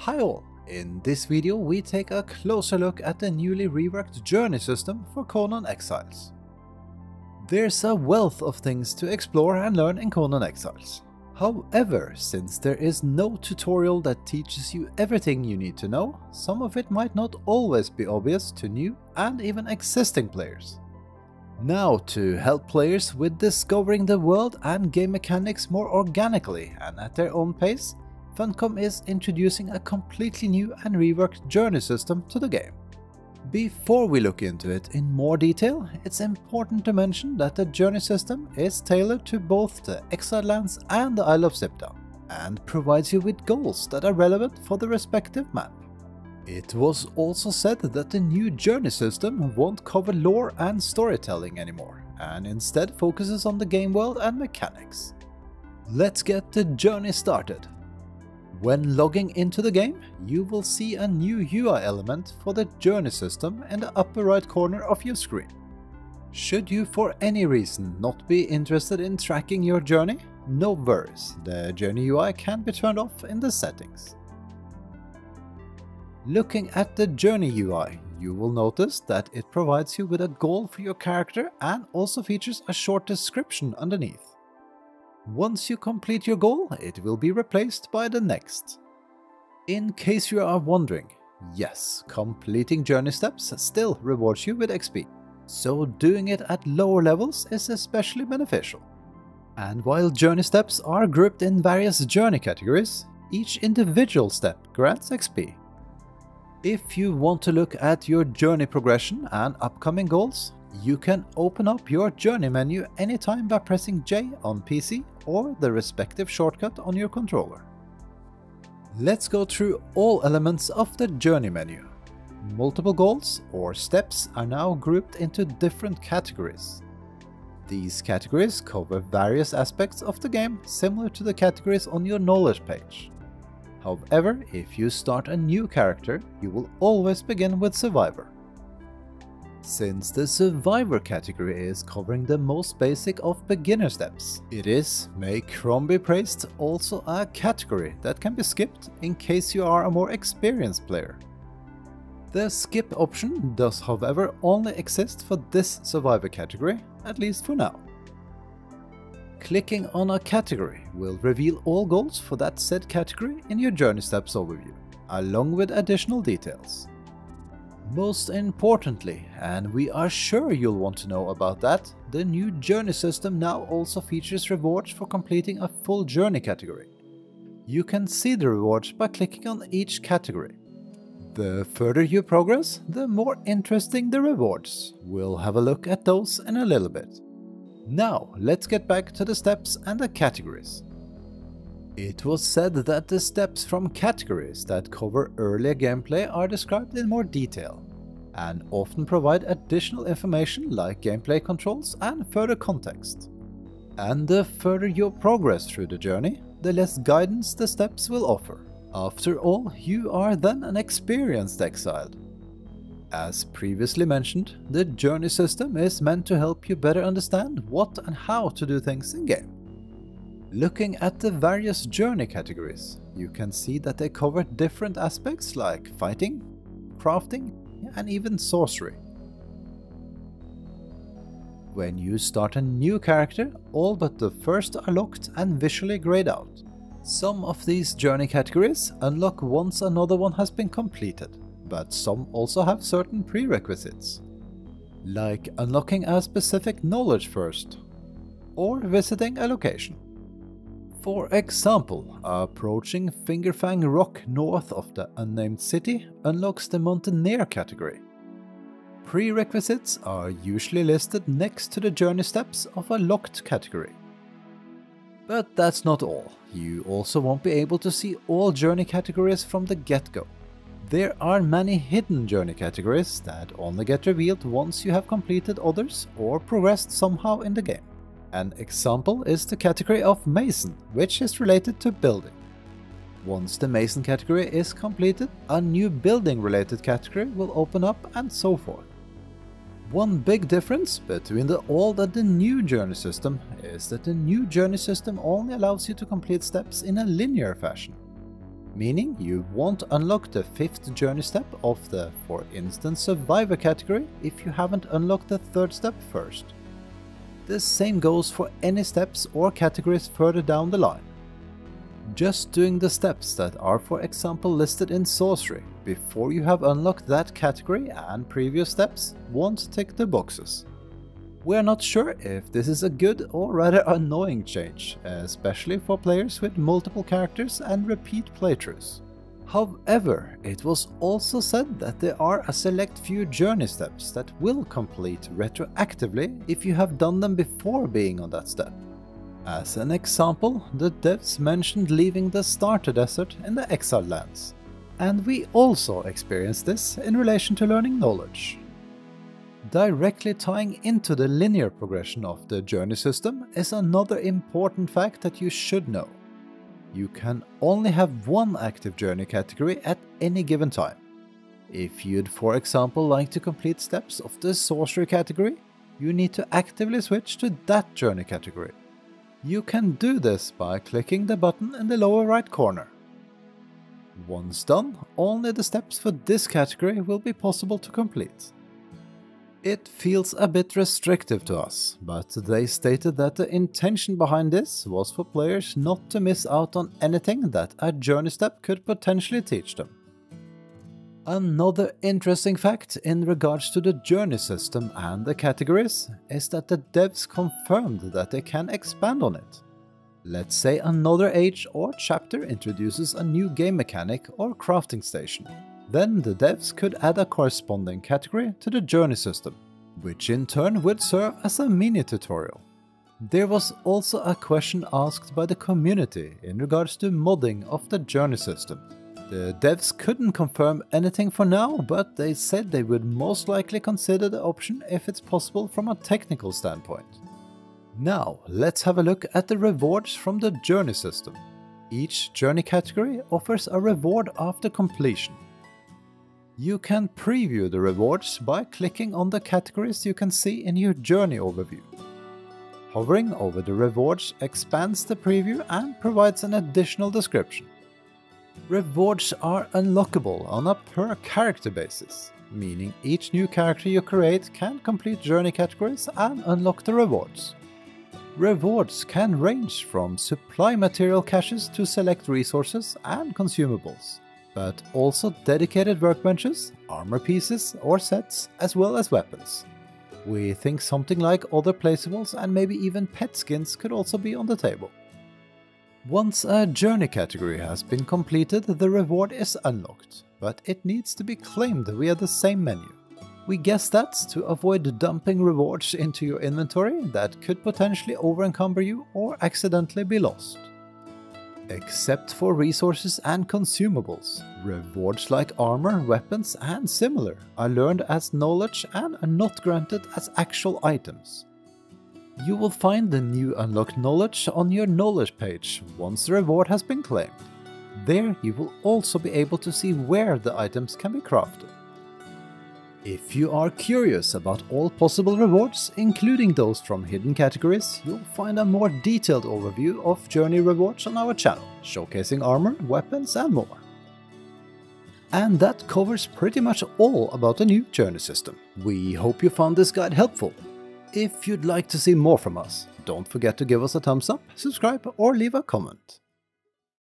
Hi all! In this video we take a closer look at the newly reworked journey system for Conan Exiles. There's a wealth of things to explore and learn in Conan Exiles. However, since there is no tutorial that teaches you everything you need to know, some of it might not always be obvious to new and even existing players. Now, to help players with discovering the world and game mechanics more organically and at their own pace, Funcom is introducing a completely new and reworked journey system to the game. Before we look into it in more detail, it's important to mention that the journey system is tailored to both the Exiled Lands and the Isle of Sipta, and provides you with goals that are relevant for the respective map. It was also said that the new journey system won't cover lore and storytelling anymore, and instead focuses on the game world and mechanics. Let's get the journey started. When logging into the game, you will see a new UI element for the journey system in the upper right corner of your screen. Should you for any reason not be interested in tracking your journey, no worries, the journey UI can be turned off in the settings. Looking at the journey UI, you will notice that it provides you with a goal for your character and also features a short description underneath. Once you complete your goal, it will be replaced by the next. In case you are wondering, yes, completing journey steps still rewards you with XP, so doing it at lower levels is especially beneficial. And while journey steps are grouped in various journey categories, each individual step grants XP. If you want to look at your journey progression and upcoming goals, you can open up your journey menu anytime by pressing J on PC or the respective shortcut on your controller. Let's go through all elements of the journey menu. Multiple goals or steps are now grouped into different categories. These categories cover various aspects of the game, similar to the categories on your knowledge page. However, if you start a new character, you will always begin with Survivor. Since the Survivor category is covering the most basic of beginner steps, it is, may Chrome be praised, also a category that can be skipped in case you are a more experienced player. The skip option does however only exist for this Survivor category, at least for now. Clicking on a category will reveal all goals for that said category in your journey steps overview, along with additional details. Most importantly, and we are sure you'll want to know about that, the new journey system now also features rewards for completing a full journey category. You can see the rewards by clicking on each category. The further you progress, the more interesting the rewards. We'll have a look at those in a little bit. Now, let's get back to the steps and the categories. It was said that the steps from categories that cover earlier gameplay are described in more detail, and often provide additional information like gameplay controls and further context. And the further you progress through the journey, the less guidance the steps will offer. After all, you are then an experienced exiled. As previously mentioned, the journey system is meant to help you better understand what and how to do things in game. Looking at the various journey categories, you can see that they cover different aspects like fighting, crafting, and even sorcery. When you start a new character, all but the first are locked and visually grayed out. Some of these journey categories unlock once another one has been completed, but some also have certain prerequisites, like unlocking a specific knowledge first, or visiting a location. For example, approaching Fingerfang Rock north of the unnamed city unlocks the Mountaineer category. Prerequisites are usually listed next to the journey steps of a locked category. But that's not all. You also won't be able to see all journey categories from the get-go. There are many hidden journey categories that only get revealed once you have completed others or progressed somehow in the game. An example is the category of Mason, which is related to building. Once the Mason category is completed, a new building related category will open up and so forth. One big difference between the old and the new journey system is that the new journey system only allows you to complete steps in a linear fashion. meaning you won't unlock the 5th journey step of the, for instance, Survivor category if you haven't unlocked the 3rd step first. The same goes for any steps or categories further down the line. Just doing the steps that are, for example, listed in Sorcery before you have unlocked that category and previous steps won't tick the boxes. We're not sure if this is a good or rather annoying change, especially for players with multiple characters and repeat playthroughs. However, it was also said that there are a select few journey steps that will complete retroactively if you have done them before being on that step. As an example, the devs mentioned leaving the starter desert in the Exile lands, and we also experienced this in relation to learning knowledge. Directly tying into the linear progression of the journey system is another important fact that you should know. You can only have one active journey category at any given time. If you'd, for example, like to complete steps of the sorcery category, you need to actively switch to that journey category. You can do this by clicking the button in the lower right corner. Once done, only the steps for this category will be possible to complete. It feels a bit restrictive to us, but they stated that the intention behind this was for players not to miss out on anything that a journey step could potentially teach them. Another interesting fact in regards to the journey system and the categories is that the devs confirmed that they can expand on it. Let's say another age or chapter introduces a new game mechanic or crafting station. Then the devs could add a corresponding category to the journey system, which in turn would serve as a mini tutorial. There was also a question asked by the community in regards to modding of the journey system. The devs couldn't confirm anything for now, but they said they would most likely consider the option if it's possible from a technical standpoint. Now, let's have a look at the rewards from the journey system. Each journey category offers a reward after completion. You can preview the rewards by clicking on the categories you can see in your journey overview. Hovering over the rewards expands the preview and provides an additional description. Rewards are unlockable on a per character basis, meaning each new character you create can complete journey categories and unlock the rewards. Rewards can range from supply material caches to select resources and consumables, but also dedicated workbenches, armor pieces or sets, as well as weapons. We think something like other placeables and maybe even pet skins could also be on the table. Once a journey category has been completed, the reward is unlocked, but it needs to be claimed via the same menu. We guess that's to avoid dumping rewards into your inventory that could potentially over-encumber you or accidentally be lost. Except for resources and consumables, rewards like armor, weapons and similar are learned as knowledge and are not granted as actual items. You will find the new unlocked knowledge on your knowledge page once the reward has been claimed. There you will also be able to see where the items can be crafted. If you are curious about all possible rewards, including those from hidden categories, you'll find a more detailed overview of journey rewards on our channel, showcasing armor, weapons and more. And that covers pretty much all about the new journey system. We hope you found this guide helpful. If you'd like to see more from us, don't forget to give us a thumbs up, subscribe or leave a comment.